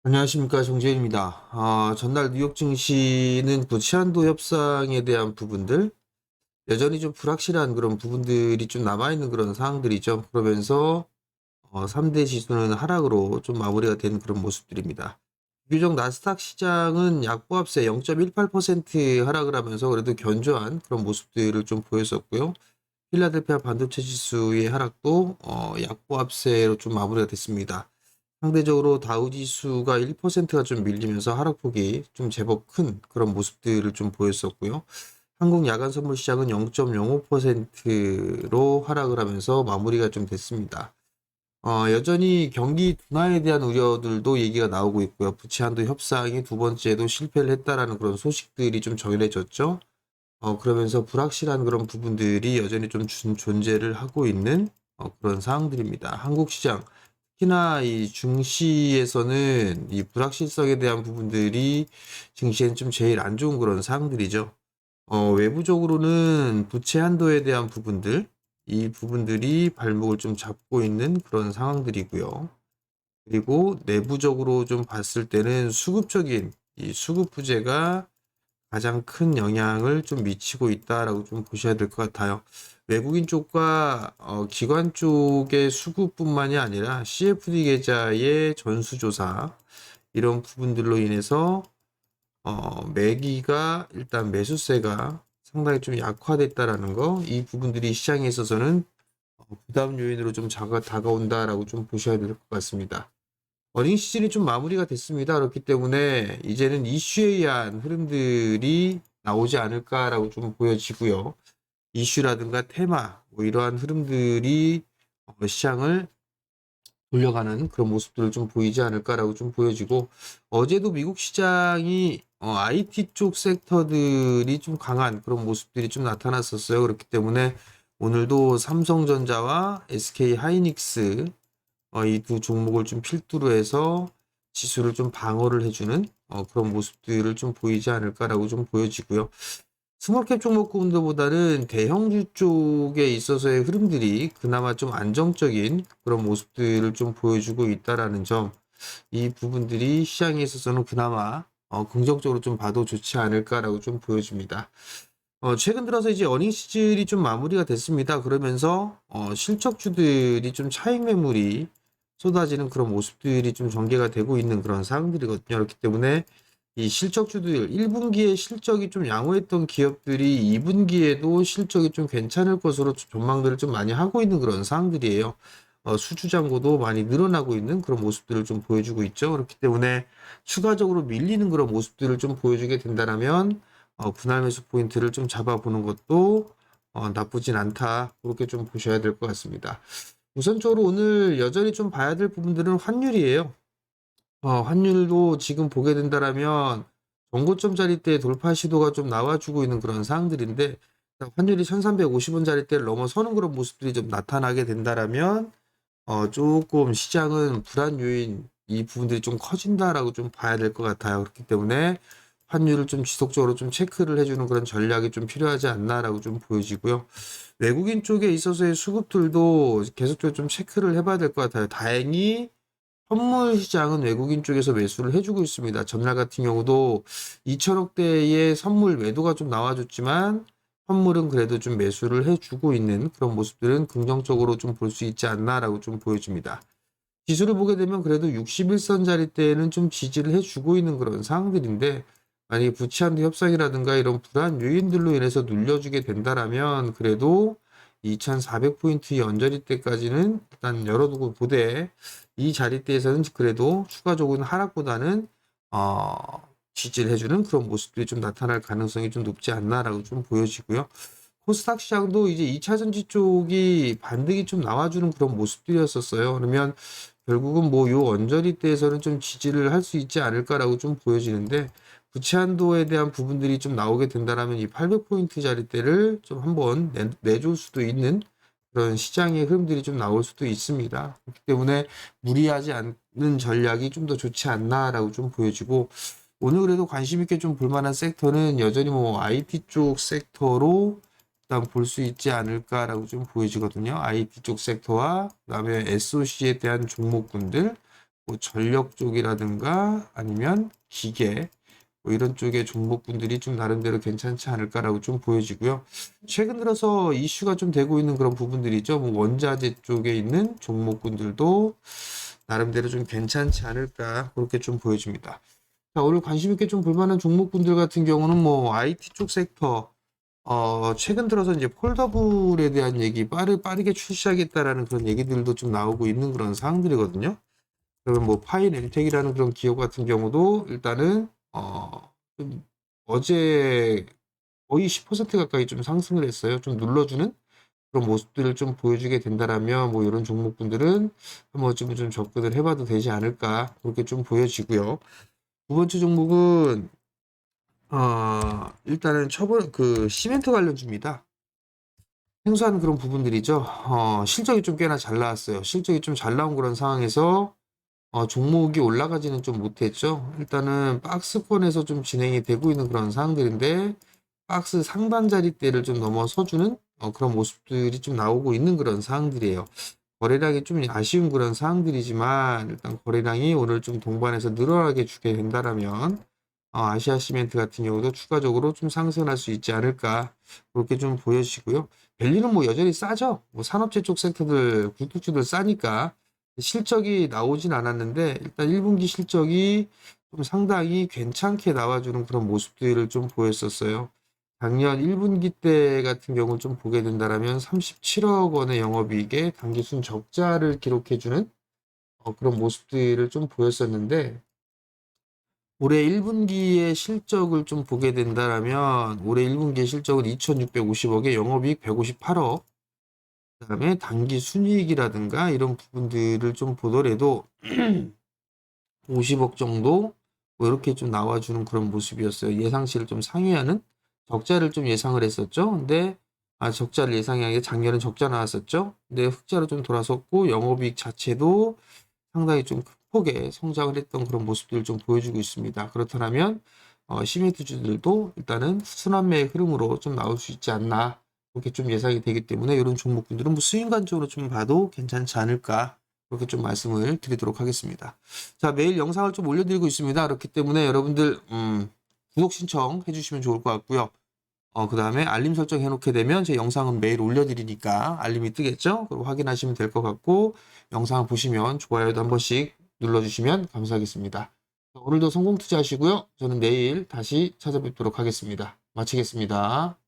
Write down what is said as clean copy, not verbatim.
안녕하십니까, 정재일입니다. 전날 뉴욕 증시는 부채한도 협상에 대한 부분들, 여전히 좀 불확실한 그런 부분들이 좀 남아있는 그런 상황들이죠. 그러면서 3대 지수는 하락으로 좀 마무리가 된 그런 모습들입니다. 비교적 나스닥 시장은 약보합세 0.18% 하락을 하면서 그래도 견조한 그런 모습들을 좀 보였었고요. 필라델피아 반도체 지수의 하락도 약보합세로 좀 마무리가 됐습니다. 상대적으로 다우 지수가 1%가 좀 밀리면서 하락폭이 좀 제법 큰 그런 모습들을 좀 보였었고요. 한국 야간 선물 시장은 0.05%로 하락을 하면서 마무리가 좀 됐습니다. 여전히 경기 둔화에 대한 우려들도 얘기가 나오고 있고요. 부채 한도 협상이 두 번째도 실패를 했다라는 그런 소식들이 좀 전해졌죠. 그러면서 불확실한 그런 부분들이 여전히 좀 존재를 하고 있는 그런 상황들입니다. 한국 시장, 특히나 이 증시에서는 이 불확실성에 대한 부분들이 증시엔 좀 제일 안 좋은 그런 상황들이죠. 외부적으로는 부채 한도에 대한 부분들, 이 부분들이 발목을 좀 잡고 있는 그런 상황들이고요. 그리고 내부적으로 좀 봤을 때는 수급적인 이 수급 부재가 가장 큰 영향을 좀 미치고 있다라고 좀 보셔야 될 것 같아요. 외국인 쪽과 기관 쪽의 수급뿐만이 아니라 CFD 계좌의 전수조사 이런 부분들로 인해서 매기가 일단 매수세가 상당히 좀 약화됐다라는 거, 이 부분들이 시장에 있어서는 부담 요인으로 좀 다가온다라고 좀 보셔야 될 것 같습니다. 어닝 시즌이 좀 마무리가 됐습니다. 그렇기 때문에 이제는 이슈에 의한 흐름들이 나오지 않을까라고 좀 보여지고요. 이슈라든가 테마, 뭐 이러한 흐름들이 시장을 돌려가는 그런 모습들을 좀 보이지 않을까라고 좀 보여지고, 어제도 미국 시장이 IT 쪽 섹터들이 좀 강한 그런 모습들이 좀 나타났었어요. 그렇기 때문에 오늘도 삼성전자와 SK 하이닉스 이 두 종목을 좀 필두로 해서 지수를 좀 방어를 해주는 그런 모습들을 좀 보이지 않을까라고 좀 보여지고요. 스몰캡 종목군들보다는 대형주 쪽에 있어서의 흐름들이 그나마 좀 안정적인 그런 모습들을 좀 보여주고 있다라는 점, 이 부분들이 시장에 있어서는 그나마 긍정적으로 좀 봐도 좋지 않을까라고 좀 보여집니다. 최근 들어서 이제 어닝 시즌이 좀 마무리가 됐습니다. 그러면서 실적주들이 좀 차익 매물이 쏟아지는 그런 모습들이 좀 전개가 되고 있는 그런 상황들이거든요. 그렇기 때문에 이 실적주들 1분기에 실적이 좀 양호했던 기업들이 2분기에도 실적이 좀 괜찮을 것으로 전망들을 좀 많이 하고 있는 그런 상황들이에요. 수주 잔고도 많이 늘어나고 있는 그런 모습들을 좀 보여주고 있죠. 그렇기 때문에 추가적으로 밀리는 그런 모습들을 좀 보여주게 된다면 분할 매수 포인트를 좀 잡아보는 것도 나쁘진 않다. 그렇게 좀 보셔야 될 것 같습니다. 우선적으로 오늘 여전히 좀 봐야 될 부분들은 환율이에요. 환율도 지금 보게 된다라면 정고점짜리대 돌파 시도가 좀 나와주고 있는 그런 상황들인데, 환율이 1350원짜리대를 넘어서는 그런 모습들이 좀 나타나게 된다라면 조금 시장은 불안 요인 이 부분들이 좀 커진다라고 좀 봐야 될 것 같아요. 그렇기 때문에 환율을 좀 지속적으로 좀 체크를 해주는 그런 전략이 좀 필요하지 않나라고 좀 보여지고요. 외국인 쪽에 있어서의 수급들도 계속적으로 좀 체크를 해봐야 될 것 같아요. 다행히 선물 시장은 외국인 쪽에서 매수를 해주고 있습니다. 전날 같은 경우도 2천억대의 선물 매도가 좀 나와줬지만 선물은 그래도 좀 매수를 해주고 있는 그런 모습들은 긍정적으로 좀 볼 수 있지 않나라고 좀 보여집니다. 지수를 보게 되면 그래도 61선짜리 때는 좀 지지를 해주고 있는 그런 상황들인데, 만약에 부채한도 협상이라든가 이런 불안 요인들로 인해서 눌려주게 된다라면 그래도 2400포인트 연저리 때까지는 일단 열어두고 보되, 이 자리대에서는 그래도 추가적인 하락보다는 어, 지지를 해주는 그런 모습들이 좀 나타날 가능성이 좀 높지 않나라고 좀 보여지고요. 코스닥 시장도 이제 2차 전지 쪽이 반등이 좀 나와주는 그런 모습들이었었어요. 그러면 결국은 뭐 요 언저리대에서는 좀 지지를 할 수 있지 않을까라고 좀 보여지는데, 부채 한도에 대한 부분들이 좀 나오게 된다라면 이 800포인트 자리대를 좀 한번 내줄 수도 있는 그런 시장의 흐름들이 좀 나올 수도 있습니다. 그렇기 때문에 무리하지 않는 전략이 좀 더 좋지 않나라고 좀 보여지고, 오늘 그래도 관심 있게 좀 볼만한 섹터는 여전히 뭐 IT 쪽 섹터로 일단 볼 수 있지 않을까라고 좀 보여지거든요. IT 쪽 섹터와 그다음에 SOC에 대한 종목군들, 뭐 전력 쪽이라든가 아니면 기계 뭐 이런 쪽의 종목군들이 좀 나름대로 괜찮지 않을까라고 좀 보여지고요. 최근 들어서 이슈가 좀 되고 있는 그런 부분들이죠. 뭐 원자재 쪽에 있는 종목군들도 나름대로 좀 괜찮지 않을까 그렇게 좀 보여집니다. 자, 오늘 관심 있게 좀 볼만한 종목군들 같은 경우는 뭐 IT 쪽 섹터 최근 들어서 이제 폴더블에 대한 얘기 빠르게 출시하겠다라는 그런 얘기들도 좀 나오고 있는 그런 사항들이거든요. 그러면 뭐 파이렌텍이라는 그런 기업 같은 경우도 일단은 좀 어제 거의 10% 가까이 좀 상승을 했어요. 좀 눌러주는 그런 모습들을 좀 보여주게 된다라면 뭐 이런 종목군들은 한번 좀 접근을 해봐도 되지 않을까 그렇게 좀 보여지고요. 두 번째 종목은 일단은 그 시멘트 관련주입니다. 생소한 그런 부분들이죠. 실적이 좀 꽤나 잘 나왔어요. 실적이 좀 잘 나온 그런 상황에서 종목이 올라가지는 좀 못했죠. 일단은 박스권에서 좀 진행이 되고 있는 그런 상황들인데 박스 상단 자리대를 좀 넘어서주는 그런 모습들이 좀 나오고 있는 그런 상황들이에요. 거래량이 좀 아쉬운 그런 상황들이지만 일단 거래량이 오늘 좀 동반해서 늘어나게 주게 된다라면 아시아 시멘트 같은 경우도 추가적으로 좀 상승할 수 있지 않을까 그렇게 좀 보여지고요. 밸류는 뭐 여전히 싸죠. 뭐 산업재 쪽 섹터들 굴뚝주들 싸니까 실적이 나오진 않았는데 일단 1분기 실적이 좀 상당히 괜찮게 나와주는 그런 모습들을 좀 보였었어요. 작년 1분기 때 같은 경우를 좀 보게 된다면 37억 원의 영업이익에 당기순 적자를 기록해주는 그런 모습들을 좀 보였었는데 올해 1분기의 실적을 좀 보게 된다면 올해 1분기의 실적은 2,650억에 영업이익 158억 그다음에 당기 순이익이라든가 이런 부분들을 좀 보더라도 50억 정도 뭐 이렇게 좀 나와주는 그런 모습이었어요. 예상치를 좀 상회하는 적자를 좀 예상을 했었죠. 근데 적자를 예상한 게 작년에 적자 나왔었죠. 근데 흑자로 좀 돌아섰고 영업이익 자체도 상당히 좀 큰 폭의 성장을 했던 그런 모습들을 좀 보여주고 있습니다. 그렇다면 시멘트주들도 일단은 순환매의 흐름으로 좀 나올 수 있지 않나 그렇게 좀 예상이 되기 때문에 이런 종목군들은 뭐 수익관적으로 좀 봐도 괜찮지 않을까 그렇게 좀 말씀을 드리도록 하겠습니다. 자, 매일 영상을 좀 올려드리고 있습니다. 그렇기 때문에 여러분들 구독 신청 해주시면 좋을 것 같고요. 그 다음에 알림 설정 해놓게 되면 제 영상은 매일 올려드리니까 알림이 뜨겠죠? 그리고 확인하시면 될 것 같고 영상을 보시면 좋아요도 한 번씩 눌러주시면 감사하겠습니다. 오늘도 성공 투자하시고요. 저는 내일 다시 찾아뵙도록 하겠습니다. 마치겠습니다.